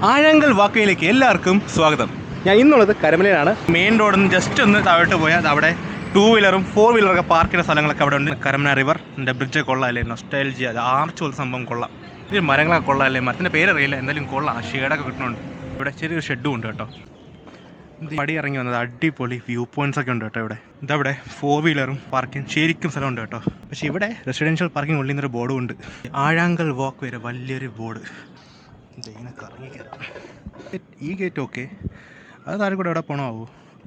ആഴങ്കൽ വാക്കയിലേക്ക് എല്ലാവർക്കും സ്വാഗതം. ഞാൻ ഇന്നുള്ളത് കരമലയിലാണ്. മെയിൻ റോഡിൽ നിന്ന് ജസ്റ്റ് ഒന്ന് താഴോട്ട് പോയാൽ അവിടെ 2 വീലറും 4 വീലറൊക്കെ പാർക്ക് ചെയ്യുന്ന സ്ഥലങ്ങളൊക്കെ അവിടെ ഉണ്ട്. കരമന റിവർ ബ്രിഡ്ജ് കൊള്ളാമല്ലേ, നൊസ്റ്റാൾജിയ, അത് ആർച്ച് പോലത്തെ സംഭവം കൊള്ളാം. ഇത് മരങ്ങളൊക്കെ കൊള്ളാമല്ലേ, മരത്തിൻ്റെ പേരറിയില്ല, എന്തായാലും കൊള്ളാം. ഷെയ്ഡൊക്കെ കിട്ടുന്നുണ്ട്. ഇവിടെ ചെറിയൊരു ഷെഡും ഉണ്ട് കേട്ടോ. പടി ഇറങ്ങി വന്നത് അടിപൊളി വ്യൂ പോയിന്റ്സ് ഒക്കെ ഉണ്ട് കേട്ടോ. ഇതവിടെ 4 വീലറും പാർക്കിംഗ് ശരിക്കും സ്ഥലമുണ്ട് കേട്ടോ. പക്ഷേ ഇവിടെ റെസിഡൻഷ്യൽ പാർക്കിംഗ് ഉള്ളിന്നൊരു ബോർഡും ഉണ്ട്. ആഴാങ്കൽ വാക്ക് വരെ വലിയൊരു ബോർഡ്. ഇങ്ങനെ കറങ്ങി കയറാം. ഈ ഗേറ്റ് ഓക്കെ, അത് താഴെ കൂടെ എവിടെ പോകണമാവോ?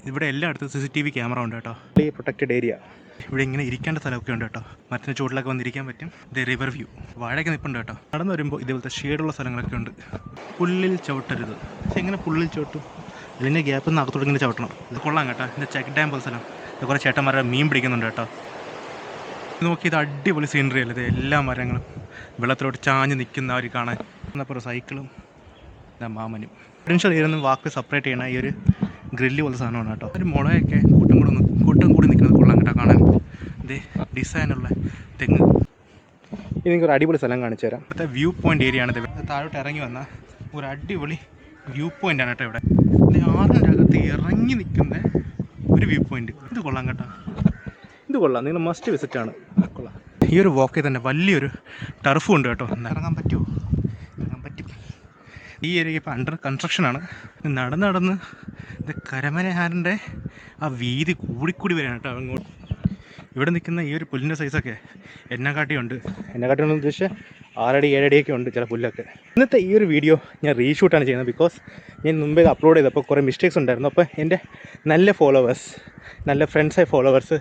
ഇവിടെ എല്ലായിടത്തും CCTV ക്യാമറ ഉണ്ട് കേട്ടോ. ഈ പ്രൊട്ടക്റ്റഡ് ഏരിയ. ഇവിടെ ഇങ്ങനെ ഇരിക്കേണ്ട സ്ഥലമൊക്കെ ഉണ്ട് കേട്ടോ. മരത്തിൻ്റെ ചുവട്ടിലൊക്കെ വന്നിരിക്കാൻ പറ്റും. ഇത് റിവർ വ്യൂ. വാഴയൊക്കെ നിൽപ്പുണ്ട് കേട്ടോ. നടന്നു വരുമ്പോൾ ഇതുപോലത്തെ ഷെയ്ഡുള്ള സ്ഥലങ്ങളൊക്കെ ഉണ്ട്. പുല്ലിൽ ചവിട്ടരുത്. പക്ഷെ എങ്ങനെ പുല്ലിൽ ചവിട്ടും? ഇതിൻ്റെ ഗ്യാപ്പിൽ നിന്ന് അകത്തോട്ട് ഇങ്ങനെ ചവിട്ടണം. ഇത് കൊള്ളാം കേട്ടോ. ഇതിൻ്റെ ചെക്ക് ഡാം പോലെ സ്ഥലം. ഇത് കുറേ ചേട്ടന്മാരെ മീൻ പിടിക്കുന്നുണ്ട് കേട്ടോ. നോക്കി, ഇത് അടിപൊളി സീനറി അല്ലേ. ഇത് എല്ലാ മരങ്ങളും വെള്ളത്തിലോട്ട് ചാഞ്ഞ് നിൽക്കുന്ന അവർ കാണാൻ. എന്നപ്പോൾ സൈക്കിളും ഇതാ മാമനും. റെസിഡൻഷ്യൽ ഏരിയയിൽ നിന്ന് വാക്ക് സെപ്പറേറ്റ് ചെയ്യണ ഈ ഒരു ഗ്രില്ല് പോലത്തെ സാധനമാണ് കേട്ടോ. ഒരു മുളയൊക്കെ കൂട്ടം കൂടി നിൽക്കുന്നത് കൊള്ളാം കേട്ടോ കാണാൻ. ഇതേ ഡിസൈനുള്ള തെങ്ങ്. ഇത് നിങ്ങൾക്ക് ഒരു അടിപൊളി സ്ഥലം കാണിച്ചു തരാം. ഇവിടുത്തെ വ്യൂ പോയിൻ്റ് ഏരിയ ആണ്. ഇത് താഴോട്ട് ഇറങ്ങി വന്ന ഒരു അടിപൊളി വ്യൂ പോയിൻ്റ് ആണ് കേട്ടോ. ഇവിടെ ഇത് ആറിൻ്റെ അകത്ത് ഇറങ്ങി നിൽക്കുന്ന ഒരു വ്യൂ പോയിൻ്റ്. ഇത് കൊള്ളാം കേട്ടോ. ഇത് കൊള്ളാം, നിങ്ങൾ മസ്റ്റ് വിസിറ്റ് ആണ്. കൊള്ളാം. ഈ ഒരു വാക്കിൽ തന്നെ വലിയൊരു ടർഫും ഉണ്ട് കേട്ടോ. ഇറങ്ങാൻ പറ്റുമോ? ഇറങ്ങാൻ പറ്റും. ഈ ഏരിയ ഇപ്പോൾ അണ്ടർ കൺസ്ട്രക്ഷനാണ്. നടന്ന് ഇത് കരമനഹാറിൻ്റെ ആ വീതി കൂടിക്കൂടി വരികയാണ് കേട്ടോ അങ്ങോട്ട്. ഇവിടെ നിൽക്കുന്ന ഈ ഒരു പുല്ലിൻ്റെ സൈസൊക്കെ എന്നെക്കാട്ടിയുണ്ട് ഉദ്ദേശിച്ച് 6 അടി 7 അടിയൊക്കെ ഉണ്ട് ചില പുല്ലൊക്കെ. ഇന്നത്തെ ഈ ഒരു വീഡിയോ ഞാൻ റീഷൂട്ടാണ് ചെയ്യുന്നത്. ബിക്കോസ് ഞാൻ മുമ്പേ ഇത് അപ്ലോഡ് ചെയ്തപ്പോൾ കുറേ മിസ്റ്റേക്സ് ഉണ്ടായിരുന്നു. അപ്പോൾ എൻ്റെ നല്ല ഫോളോവേഴ്സ്, നല്ല ഫ്രണ്ട്സായ ഫോളോവേഴ്സ്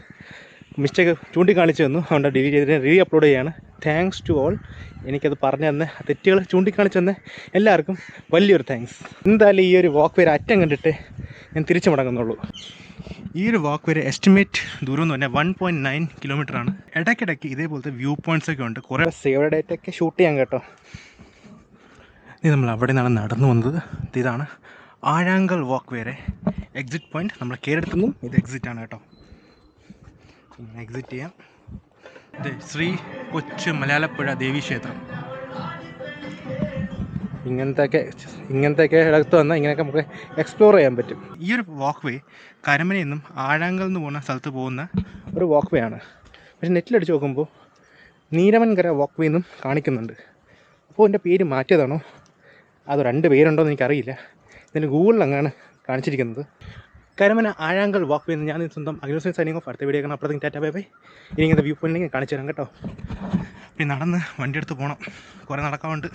മിസ്റ്റേക്ക് ചൂണ്ടിക്കാണിച്ചു തന്നു. അതുകൊണ്ട് ഡിലീറ്റ് ചെയ്തിട്ട് റീ അപ്ലോഡ് ചെയ്യുകയാണ്. Thanks to all. എനിക്കത് പറഞ്ഞു തന്ന് തെറ്റുകൾ ചൂണ്ടിക്കാണിച്ചു തന്ന് എല്ലാവർക്കും വലിയൊരു താങ്ക്സ്. എന്തായാലും ഈ ഒരു വാക്ക് വരെ അറ്റം കണ്ടിട്ട് ഞാൻ തിരിച്ചു മടങ്ങുന്നുള്ളൂ. ഈ ഒരു വാക്ക് വരെ എസ്റ്റിമേറ്റ് ദൂരം എന്ന് പറഞ്ഞാൽ 1.9 കിലോമീറ്ററാണ്. ഇടയ്ക്കിടയ്ക്ക് ഇതേപോലത്തെ വ്യൂ പോയിൻറ്റ്സൊക്കെ ഉണ്ട്. കുറേ സേവ് ഡേറ്റൊക്കെ ഷൂട്ട് ചെയ്യാൻ കേട്ടോ. ഇത് നമ്മൾ അവിടെ നിന്നാണ് നടന്നു വന്നത്. ഇതാണ് ആഴാങ്കൽ വാക്ക് വരെ എക്സിറ്റ് പോയിൻറ്റ്. നമ്മൾ കയറിയെടുത്തുനിന്നും ഇത് എക്സിറ്റാണ് കേട്ടോ. എക്സിറ്റ് ചെയ്യാം. ഇത് ശ്രീ കൊച്ചു മലയാളപ്പുഴ ദേവീക്ഷേത്രം. ഇങ്ങനത്തെയൊക്കെ ഇടത്ത് വന്നാൽ ഇങ്ങനെയൊക്കെ നമുക്ക് എക്സ്പ്ലോർ ചെയ്യാൻ പറ്റും. ഈ ഒരു വാക്ക് വേ കരമനയിൽ നിന്നും ആഴാങ്കൽ എന്ന് പോകുന്ന സ്ഥലത്ത് പോകുന്ന ഒരു വാക്ക് വേ ആണ്. പക്ഷേ നെറ്റിലടിച്ച് നോക്കുമ്പോൾ നീരമൻകര വാക്ക് വേ എന്നും കാണിക്കുന്നുണ്ട്. അപ്പോൾ എൻ്റെ പേര് മാറ്റിയതാണോ അത് 2 പേരുണ്ടോ എന്ന് എനിക്കറിയില്ല. ഇതിൻ്റെ ഗൂഗിളിൽ അങ്ങനെയാണ് കാണിച്ചിരിക്കുന്നത്. കരമന ആഴാങ്കൽ വാക്ക് വേ എന്ന് ഞാൻ സ്വന്തം അഖിലോസ് സൈനിങ് ഓഫ്. അടുത്ത വീഡിയോ കാണാം. അപ്പോഴത്തേക്കും ടാറ്റ ബൈ ബൈ. ഇനി ഇങ്ങനത്തെ വ്യൂ പോയിൻ്റ് കാണിച്ചു തരാം കേട്ടോ. പിന്നെ നടന്ന് വണ്ടി എടുത്ത് പോകണം, കുറേ നടക്കാറുണ്ട്.